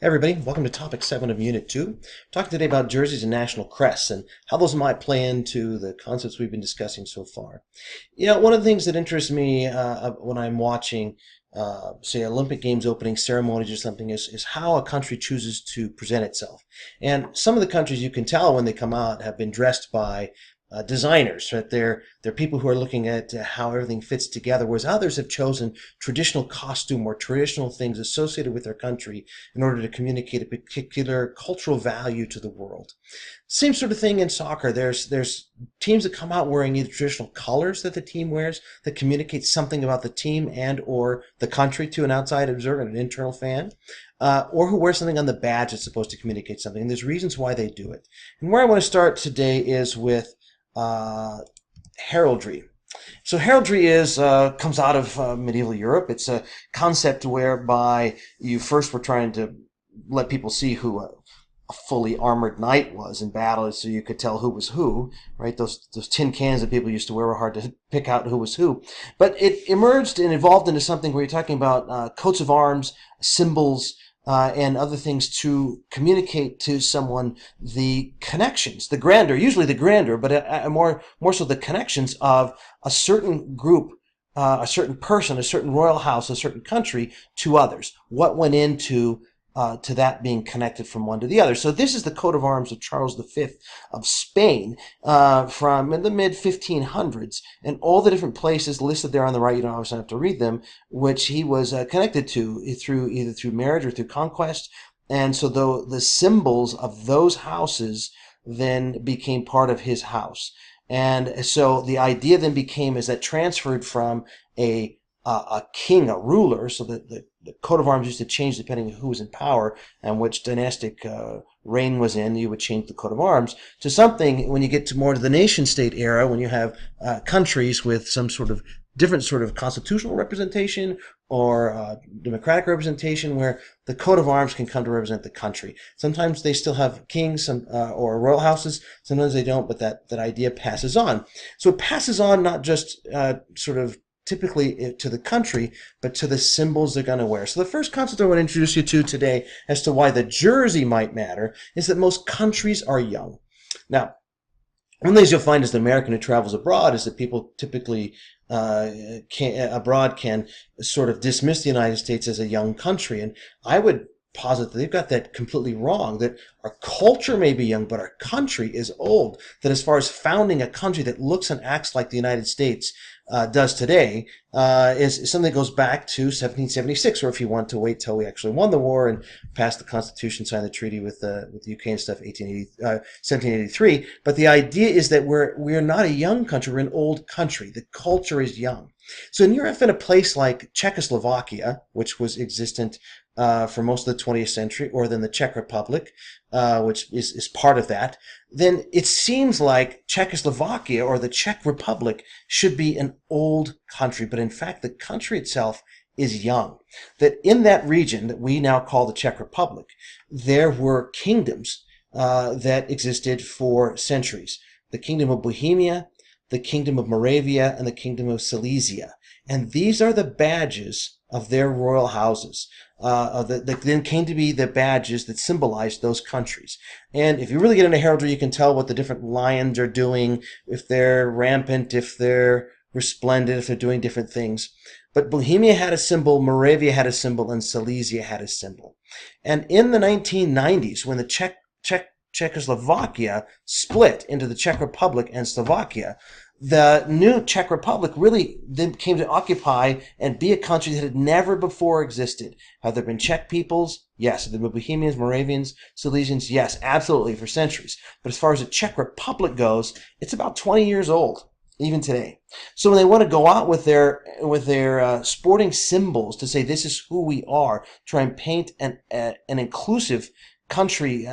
Hey everybody, welcome to topic 7 of Unit 2. Talking today about jerseys and national crests and how those might play into the concepts we've been discussing so far. One of the things that interests me when I'm watching, say, Olympic Games opening ceremonies or something is how a country chooses to present itself. And some of the countries you can tell when they come out have been dressed by designers, right? They're people who are looking at how everything fits together, whereas others have chosen traditional costume or traditional things associated with their country in order to communicate a particular cultural value to the world. Same sort of thing in soccer. There's teams that come out wearing either traditional colors that the team wears that communicate something about the team and or the country to an outside observer and an internal fan, or who wear something on the badge that's supposed to communicate something. And there's reasons why they do it. And where I want to start today is with heraldry. So heraldry is comes out of medieval Europe. It's a concept whereby you first were trying to let people see who a fully armored knight was in battle, so you could tell who was who. Right? Those tin cans that people used to wear were hard to pick out who was who. But it emerged and evolved into something where you're talking about coats of arms, symbols, and other things to communicate to someone the connections, the grandeur, usually the grandeur, but more so the connections of a certain group, a certain person, a certain royal house, a certain country to others. What went into to that being connected from one to the other. So this is the coat of arms of Charles V of Spain from in the mid-1500s, and all the different places listed there on the right, you don't obviously have to read them, which he was connected to either through marriage or through conquest. And so the symbols of those houses then became part of his house. And so the idea then became is that transferred from a king, a ruler, so that the coat of arms used to change depending on who was in power and which dynastic reign was in. You would change the coat of arms to something when you get to more to the nation state era, when you have countries with some sort of different sort of constitutional representation or democratic representation, where the coat of arms can come to represent the country. Sometimes they still have kings or royal houses, sometimes they don't, but that idea passes on. So it passes on not just sort of typically to the country, but to the symbols they're going to wear. So the first concept I want to introduce you to today as to why the jersey might matter is that most countries are young. Now, one of the things you'll find as an American who travels abroad is that people typically can sort of dismiss the United States as a young country. And I would posit that they've got that completely wrong, that our culture may be young, but our country is old. That as far as founding a country that looks and acts like the United States does today, is something that goes back to 1776, or if you want to wait till we actually won the war and passed the Constitution, signed the treaty with the UK and stuff, 1783. But the idea is that we're not a young country, we're an old country. The culture is young. So in Europe, in a place like Czechoslovakia, which was existent for most of the 20th century, or then the Czech Republic, which is part of that, then it seems like Czechoslovakia or the Czech Republic should be an old country. But in fact, the country itself is young. That in that region that we now call the Czech Republic, there were kingdoms that existed for centuries. The Kingdom of Bohemia, the Kingdom of Moravia, and the Kingdom of Silesia. And these are the badges of their royal houses. That then came to be the badges that symbolized those countries. And if you really get into heraldry, you can tell what the different lions are doing, if they're rampant, if they're resplendent, if they're doing different things. But Bohemia had a symbol, Moravia had a symbol, and Silesia had a symbol. And in the 1990s, when the Czechoslovakia split into the Czech Republic and Slovakia, the new Czech Republic really then came to occupy and be a country that had never before existed. Have there been Czech peoples? Yes. Have there been Bohemians, Moravians, Silesians? Yes, absolutely, for centuries. But as far as the Czech Republic goes, it's about 20 years old, even today. So when they want to go out with their sporting symbols to say this is who we are, try and paint an inclusive country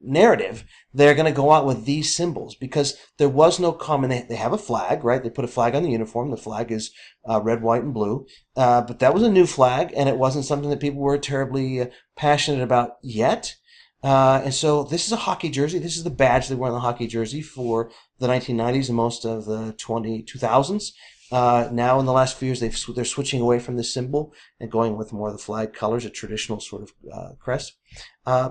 narrative, they're going to go out with these symbols because there was no common. They have a flag, right? They put a flag on the uniform. The flag is red, white, and blue. But that was a new flag, and it wasn't something that people were terribly passionate about yet. And so this is a hockey jersey. This is the badge they wear on the hockey jersey for the 1990s and most of the 2000s. Now, in the last few years, they're switching away from this symbol and going with more of the flag colors, a traditional sort of crest.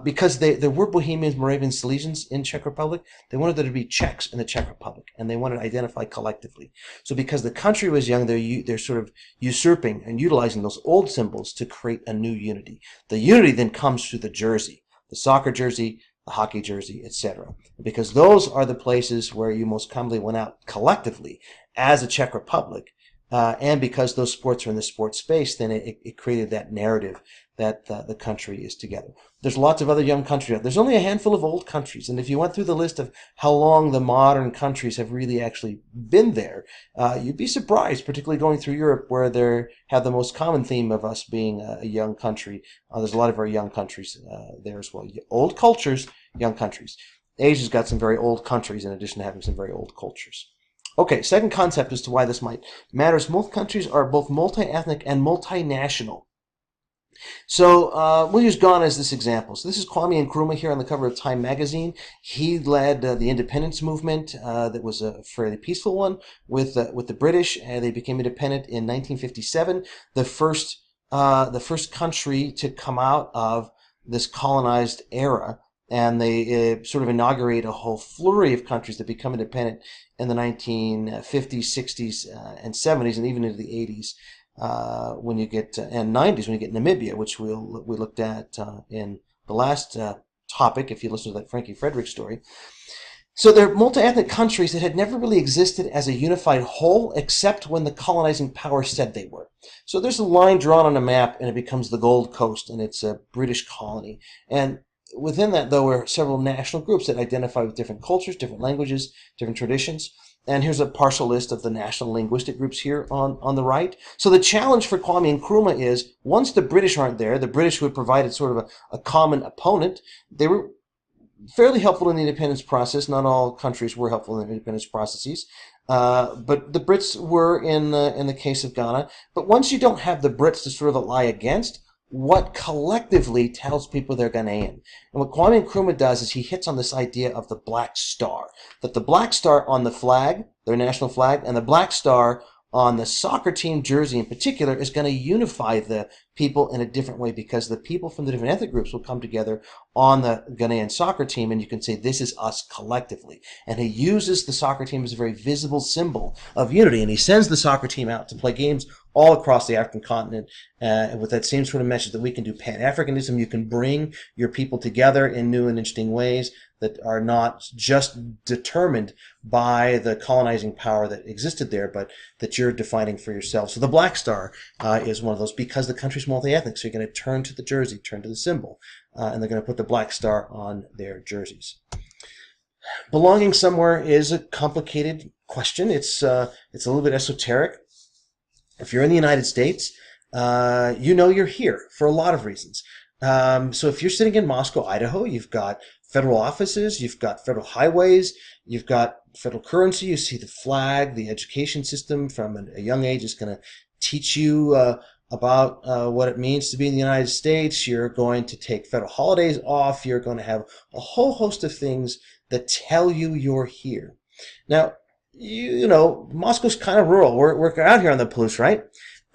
Because there were Bohemians, Moravians, Silesians in Czech Republic, they wanted there to be Czechs in the Czech Republic, and they wanted to identify collectively. So because the country was young, they're sort of usurping and utilizing those old symbols to create a new unity. The unity then comes through the jersey, the soccer jersey, the hockey jersey, etc. Because those are the places where you most commonly went out collectively as a Czech Republic. And because those sports are in the sports space, then it created that narrative that the country is together. There's lots of other young countries. There's only a handful of old countries. And if you went through the list of how long the modern countries have really actually been there, you'd be surprised, particularly going through Europe, where they have the most common theme of us being a young country. There's a lot of very young countries there as well. Old cultures, young countries. Asia's got some very old countries in addition to having some very old cultures. Okay, second concept as to why this might matter is most countries are both multi-ethnic and multinational. So we'll use Ghana as this example. So this is Kwame Nkrumah here on the cover of Time magazine. He led the independence movement that was a fairly peaceful one with the British, and they became independent in 1957. The first country to come out of this colonized era, and they sort of inaugurate a whole flurry of countries that become independent in the 1950s, 60s, and 70s, and even into the 80s. When you get and 90s when you get Namibia, which we looked at in the last topic, if you listen to that Frankie Frederick story. So they're multi-ethnic countries that had never really existed as a unified whole, except when the colonizing power said they were. So there's a line drawn on a map, and it becomes the Gold Coast, and it's a British colony. And within that, though, are several national groups that identify with different cultures, different languages, different traditions. And here's a partial list of the national linguistic groups here on the right. So the challenge for Kwame Nkrumah is, once the British aren't there, the British who had provided sort of a common opponent, they were fairly helpful in the independence process. Not all countries were helpful in the independence processes. But the Brits were in the case of Ghana. But once you don't have the Brits to sort of ally against, what collectively tells people they're Ghanaian. And what Kwame Nkrumah does is he hits on this idea of the black star. That the black star on the flag, their national flag, and the black star on the soccer team jersey in particular is going to unify the people in a different way, because the people from the different ethnic groups will come together on the Ghanaian soccer team, and you can say this is us collectively. And he uses the soccer team as a very visible symbol of unity, and he sends the soccer team out to play games all across the African continent with that same sort of message that we can do Pan-Africanism. You can bring your people together in new and interesting ways that are not just determined by the colonizing power that existed there, but that you're defining for yourself. So the Black Star is one of those, because the country's multi-ethnic. So you're going to turn to the jersey, turn to the symbol, and they're going to put the Black Star on their jerseys. Belonging somewhere is a complicated question. It's a little bit esoteric. If you're in the United States, you know you're here for a lot of reasons. So if you're sitting in Moscow, Idaho, you've got federal offices, you've got federal highways, you've got federal currency, you see the flag, the education system from a young age is going to teach you about what it means to be in the United States. You're going to take federal holidays off. You're going to have a whole host of things that tell you you're here. Now, you know, Moscow's kind of rural. We're out here on the Palouse, right?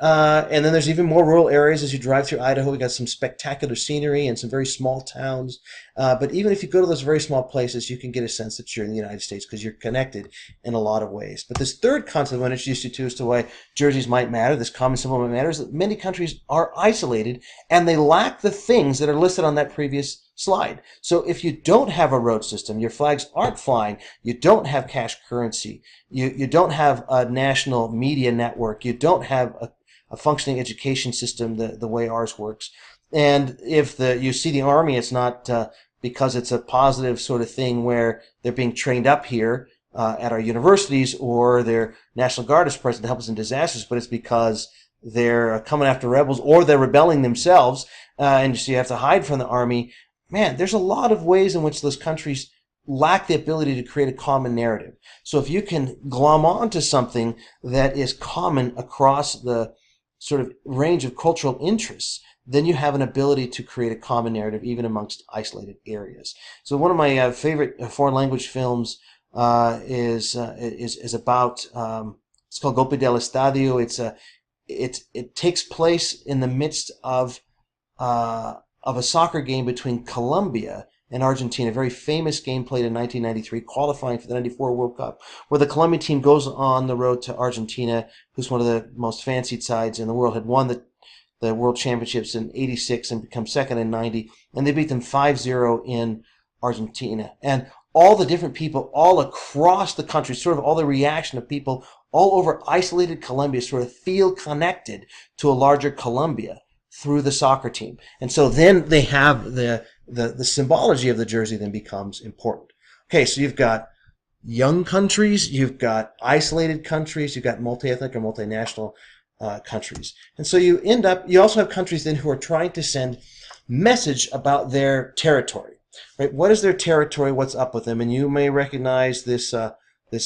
And then there's even more rural areas as you drive through Idaho. We got some spectacular scenery and some very small towns. But even if you go to those very small places, you can get a sense that you're in the United States because you're connected in a lot of ways. But this third concept I want to introduce you to as to why jerseys might matter, this common symbol might matter, is that many countries are isolated and they lack the things that are listed on that previous slide. So if you don't have a road system, your flags aren't flying, you don't have cash currency, you don't have a national media network, you don't have a functioning education system the way ours works. And if you see the Army, it's not because it's a positive sort of thing where they're being trained up here at our universities, or their National Guard is present to help us in disasters, but it's because they're coming after rebels or they're rebelling themselves, and so you have to hide from the Army. Man, there's a lot of ways in which those countries lack the ability to create a common narrative. So if you can glom onto something that is common across the sort of range of cultural interests, then you have an ability to create a common narrative even amongst isolated areas. So one of my favorite foreign language films is about It's called Golpe del Estadio. It takes place in the midst of a soccer game between Colombia and Argentina, a very famous game played in 1993, qualifying for the 94 World Cup, where the Colombian team goes on the road to Argentina, who's one of the most fancied sides in the world, had won the World Championships in 86 and become second in 90, and they beat them 5-0 in Argentina. And all the different people all across the country, sort of all the reaction of people all over isolated Colombia sort of feel connected to a larger Colombia through the soccer team. And so then they have the symbology of the jersey then becomes important. Okay, so you've got young countries, you've got isolated countries, you've got multi-ethnic or multinational countries. And so you also have countries then who are trying to send message about their territory. Right? What is their territory? What's up with them? And you may recognize this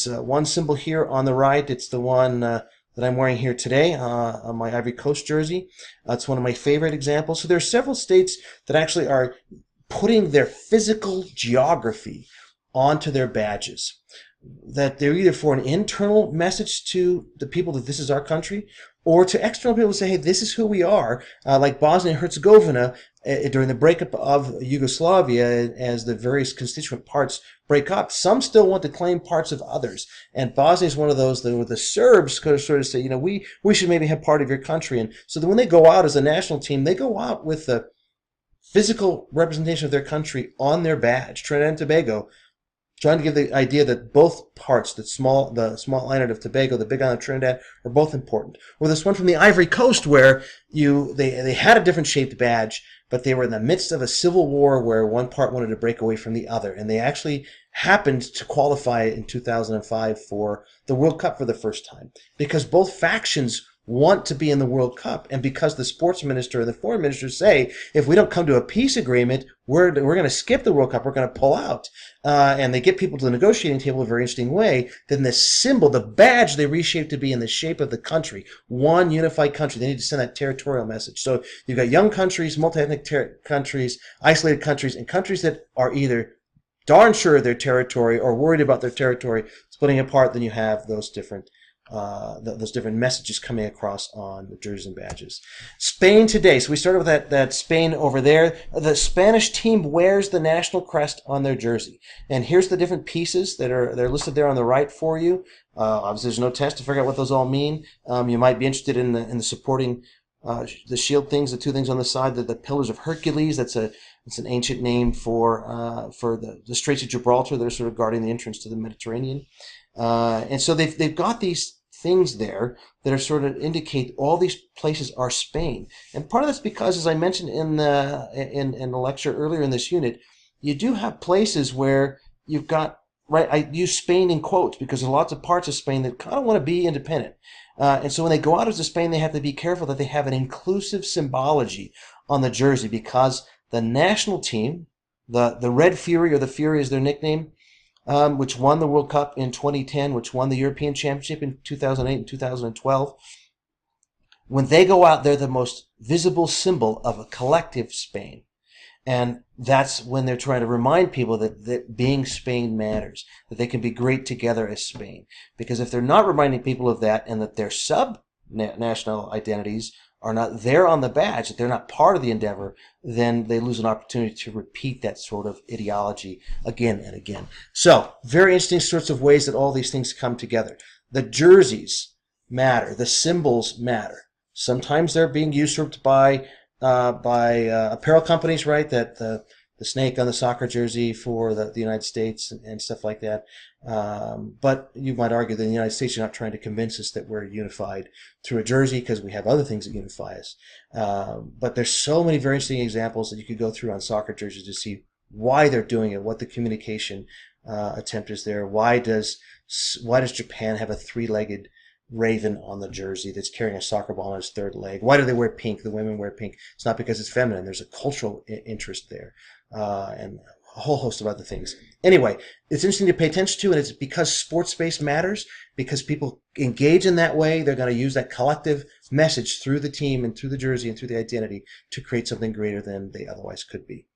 one symbol here on the right. It's the one that I'm wearing here today on my Ivory Coast jersey. It's one of my favorite examples. So there are several states that actually are putting their physical geography onto their badges. That they're either for an internal message to the people that this is our country, or to external people to say, hey, this is who we are. Like Bosnia and Herzegovina, during the breakup of Yugoslavia, as the various constituent parts break up, some still want to claim parts of others. And Bosnia is one of those where the Serbs could sort of say, you know, we should maybe have part of your country. And so that when they go out as a national team, they go out with the physical representation of their country on their badge. Trinidad and Tobago, trying to give the idea that both parts, the small island of Tobago, the big island of Trinidad, are both important. Or this one from the Ivory Coast, where they had a different shaped badge, but they were in the midst of a civil war where one part wanted to break away from the other, and they actually happened to qualify in 2005 for the World Cup for the first time, because both factions want to be in the World Cup, and because the sports minister and the foreign minister say, if we don't come to a peace agreement, we're going to skip the World Cup, we're going to pull out. And they get people to the negotiating table in a very interesting way. Then the symbol, the badge, they reshape to be in the shape of the country, one unified country. They need to send that territorial message. So you've got young countries, multi-ethnic countries, isolated countries, and countries that are either darn sure of their territory or worried about their territory splitting apart. Then you have those different messages coming across on the jerseys and badges. Spain today. So we started with that Spain over there. The Spanish team wears the national crest on their jersey. And here's the different pieces they're listed there on the right for you. Obviously, there's no test to figure out what those all mean. You might be interested in the supporting the shield things, the two things on the side, the Pillars of Hercules. It's an ancient name for the Straits of Gibraltar that are sort of guarding the entrance to the Mediterranean. And so they've got these things there that are sort of indicate all these places are Spain. And part of that's because, as I mentioned in the lecture earlier in this unit, you do have places where you've got, right, I use Spain in quotes because there's lots of parts of Spain that kind of want to be independent. And so when they go out of Spain, they have to be careful that they have an inclusive symbology on the jersey, because the national team, the Red Fury, or the Fury is their nickname, which won the World Cup in 2010, which won the European Championship in 2008 and 2012. When they go out, they're the most visible symbol of a collective Spain. And that's when they're trying to remind people that being Spain matters, that they can be great together as Spain. Because if they're not reminding people of that, and that their sub-national identities are not there on the badge, that they're not part of the endeavor, then they lose an opportunity to repeat that sort of ideology again and again. So, very interesting sorts of ways that all these things come together. The jerseys matter. The symbols matter. Sometimes they're being usurped by apparel companies, right? That the snake on the soccer jersey for the United States and stuff like that. But you might argue that in the United States, you're not trying to convince us that we're unified through a jersey, because we have other things that unify us. But there's so many very interesting examples that you could go through on soccer jerseys to see why they're doing it, what the communication attempt is there. Why does Japan have a three-legged raven on the jersey that's carrying a soccer ball on its third leg? Why do they wear pink? The women wear pink. It's not because it's feminine. There's a cultural interest there, and a whole host of other things. Anyway, it's interesting to pay attention to, and it's because sports space matters, because people engage in that way. They're going to use that collective message through the team and through the jersey and through the identity to create something greater than they otherwise could be.